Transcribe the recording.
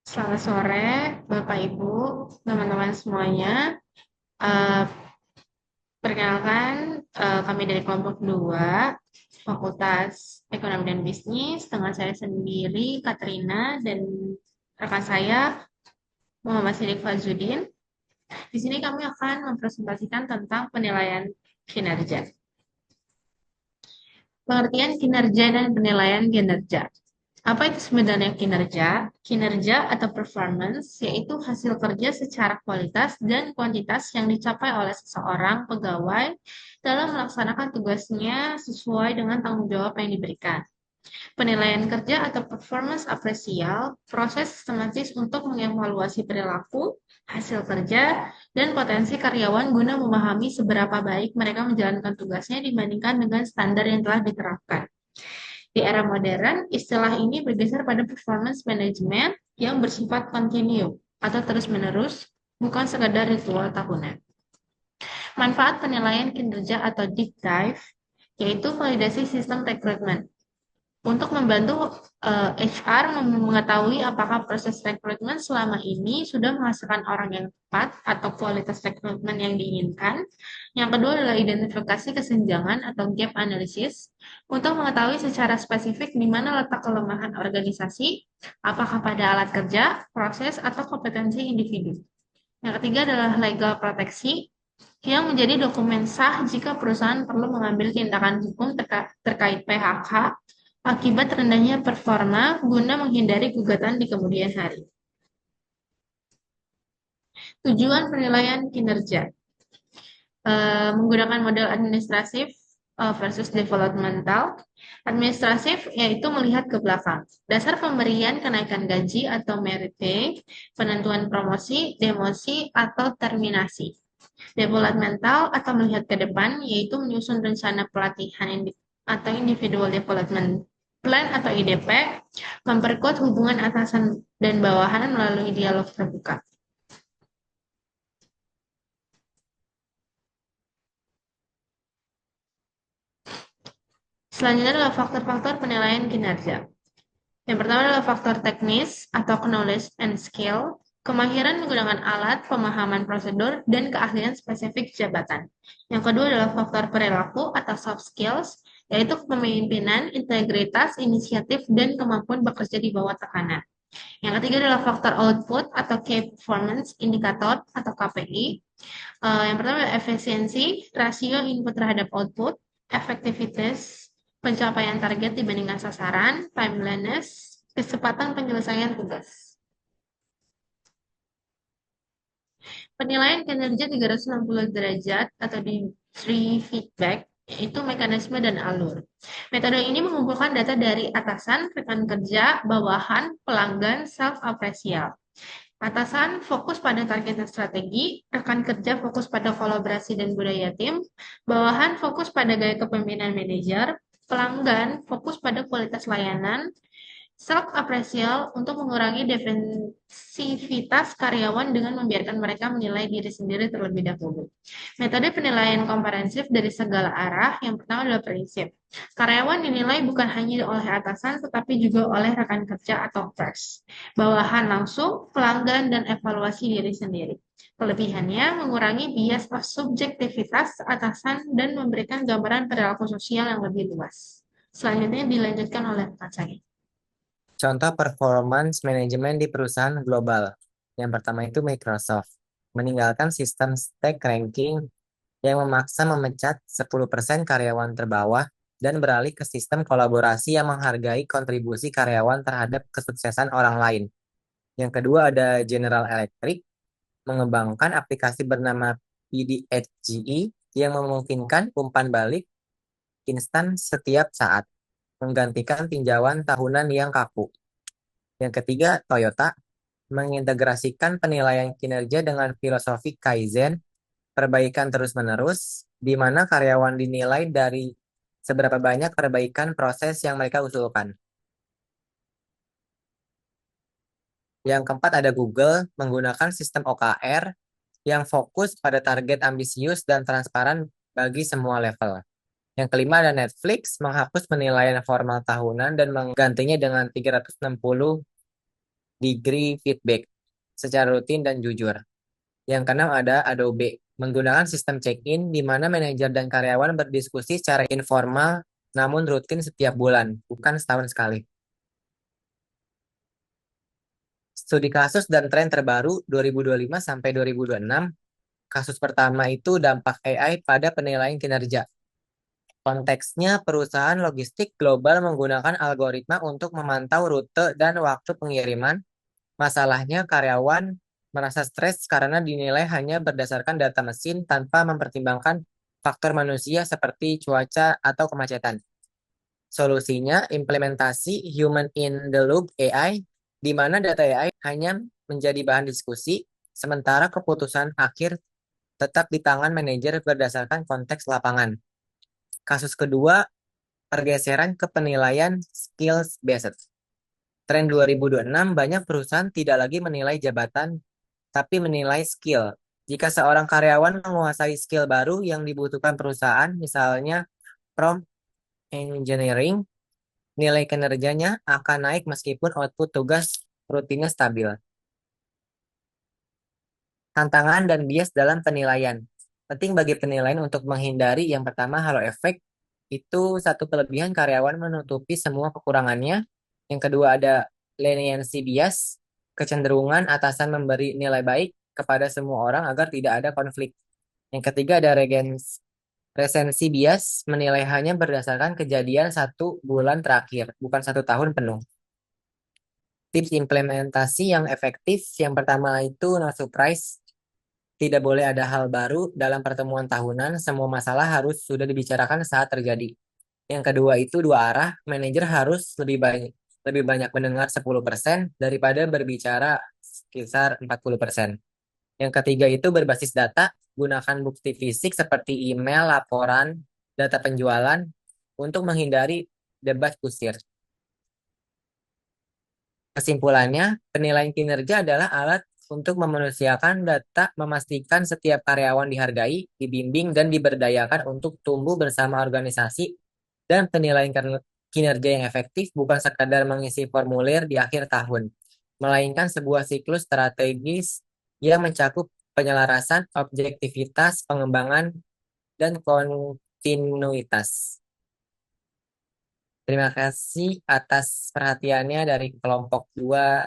Selamat sore, Bapak Ibu, teman-teman semuanya. Eh, Perkenalkan, kami dari kelompok 2, Fakultas Ekonomi dan Bisnis, dengan saya sendiri, Katrina, dan rekan saya, Muhammad Sidik Fazudin. Di sini kami akan mempresentasikan tentang penilaian kinerja. Pengertian kinerja dan penilaian kinerja. Apa itu sebenarnya kinerja? Kinerja atau performance yaitu hasil kerja secara kualitas dan kuantitas yang dicapai oleh seseorang pegawai dalam melaksanakan tugasnya sesuai dengan tanggung jawab yang diberikan. Penilaian kerja atau performance apresial, proses sistematis untuk mengevaluasi perilaku, hasil kerja, dan potensi karyawan guna memahami seberapa baik mereka menjalankan tugasnya dibandingkan dengan standar yang telah diterapkan. Di era modern, istilah ini bergeser pada performance management yang bersifat kontinu atau terus-menerus, bukan sekadar ritual tahunan. Manfaat penilaian kinerja atau deep dive yaitu validasi sistem rekrutmen untuk membantu HR mengetahui apakah proses rekrutmen selama ini sudah menghasilkan orang yang tepat atau kualitas rekrutmen yang diinginkan. Yang kedua adalah identifikasi kesenjangan atau gap analysis untuk mengetahui secara spesifik di mana letak kelemahan organisasi, apakah pada alat kerja, proses, atau kompetensi individu. Yang ketiga adalah legal proteksi yang menjadi dokumen sah jika perusahaan perlu mengambil tindakan hukum terkait PHK akibat rendahnya performa guna menghindari gugatan di kemudian hari. Tujuan penilaian kinerja menggunakan model administratif versus developmental. Administratif yaitu melihat ke belakang. Dasar pemberian kenaikan gaji atau merit pay, penentuan promosi, demosi, atau terminasi. Developmental atau melihat ke depan yaitu menyusun rencana pelatihan atau individual development plan atau IDP, memperkuat hubungan atasan dan bawahan melalui dialog terbuka. Selanjutnya adalah faktor-faktor penilaian kinerja. Yang pertama adalah faktor teknis atau knowledge and skill, kemahiran menggunakan alat, pemahaman prosedur, dan keahlian spesifik jabatan. Yang kedua adalah faktor perilaku atau soft skills, yaitu kepemimpinan, integritas, inisiatif, dan kemampuan bekerja di bawah tekanan. Yang ketiga adalah faktor output atau Key Performance Indicator atau KPI. Yang pertama adalah efisiensi, rasio input terhadap output, efektivitas, pencapaian target dibandingkan sasaran, timeliness, kecepatan penyelesaian tugas. Penilaian kinerja 360 derajat atau di three feedback yaitu mekanisme dan alur. Metode ini mengumpulkan data dari atasan, rekan kerja, bawahan, pelanggan, self-apresial. Atasan fokus pada target dan strategi, rekan kerja fokus pada kolaborasi dan budaya tim, bawahan fokus pada gaya kepemimpinan manajer, pelanggan fokus pada kualitas layanan, self-apresial untuk mengurangi defensivitas karyawan dengan membiarkan mereka menilai diri sendiri terlebih dahulu. Metode penilaian komprehensif dari segala arah, yang pertama adalah prinsip. Karyawan dinilai bukan hanya oleh atasan, tetapi juga oleh rekan kerja atau pers. Bawahan langsung, pelanggan, dan evaluasi diri sendiri. Kelebihannya mengurangi bias subjektivitas atasan dan memberikan gambaran perilaku sosial yang lebih luas. Selanjutnya dilanjutkan oleh rekan saya. Contoh performance manajemen di perusahaan global. Yang pertama itu Microsoft. Meninggalkan sistem stack ranking yang memaksa memecat 10% karyawan terbawah dan beralih ke sistem kolaborasi yang menghargai kontribusi karyawan terhadap kesuksesan orang lain. Yang kedua ada General Electric, mengembangkan aplikasi bernama PDHGE yang memungkinkan umpan balik instan setiap saat, menggantikan tinjauan tahunan yang kaku. Yang ketiga, Toyota mengintegrasikan penilaian kinerja dengan filosofi Kaizen, perbaikan terus-menerus, di mana karyawan dinilai dari seberapa banyak perbaikan proses yang mereka usulkan. Yang keempat ada Google, menggunakan sistem OKR yang fokus pada target ambisius dan transparan bagi semua level. Yang kelima ada Netflix, menghapus penilaian formal tahunan dan menggantinya dengan 360 degree feedback secara rutin dan jujur. Yang keenam ada Adobe, menggunakan sistem check-in di mana manajer dan karyawan berdiskusi secara informal namun rutin setiap bulan, bukan setahun sekali. Studi kasus dan tren terbaru 2025 sampai 2026. Kasus pertama itu dampak AI pada penilaian kinerja. Konteksnya perusahaan logistik global menggunakan algoritma untuk memantau rute dan waktu pengiriman. Masalahnya karyawan merasa stres karena dinilai hanya berdasarkan data mesin tanpa mempertimbangkan faktor manusia seperti cuaca atau kemacetan. Solusinya implementasi human in the loop AI, di mana data AI hanya menjadi bahan diskusi, sementara keputusan akhir tetap di tangan manajer berdasarkan konteks lapangan. Kasus kedua, pergeseran ke penilaian skills based. Tren 2026 banyak perusahaan tidak lagi menilai jabatan, tapi menilai skill. Jika seorang karyawan menguasai skill baru yang dibutuhkan perusahaan, misalnya prompt engineering, nilai kinerjanya akan naik meskipun output tugas rutinnya stabil. Tantangan dan bias dalam penilaian. Penting bagi penilaian untuk menghindari yang pertama halo efek, itu satu kelebihan karyawan menutupi semua kekurangannya. Yang kedua ada leniency bias, kecenderungan atasan memberi nilai baik kepada semua orang agar tidak ada konflik. Yang ketiga ada resensi bias, menilai hanya berdasarkan kejadian 1 bulan terakhir, bukan 1 tahun penuh. Tips implementasi yang efektif, yang pertama itu no surprise, tidak boleh ada hal baru dalam pertemuan tahunan, semua masalah harus sudah dibicarakan saat terjadi. Yang kedua itu dua arah, manajer harus lebih banyak mendengar 10% daripada berbicara sekitar 40%. Yang ketiga itu berbasis data, gunakan bukti fisik seperti email, laporan, data penjualan untuk menghindari debat kusir. Kesimpulannya, penilaian kinerja adalah alat untuk memanusiakan data, memastikan setiap karyawan dihargai, dibimbing, dan diberdayakan untuk tumbuh bersama organisasi, dan penilaian kinerja yang efektif bukan sekadar mengisi formulir di akhir tahun, melainkan sebuah siklus strategis yang mencakup penyelarasan, objektivitas, pengembangan, dan kontinuitas. Terima kasih atas perhatiannya dari kelompok 2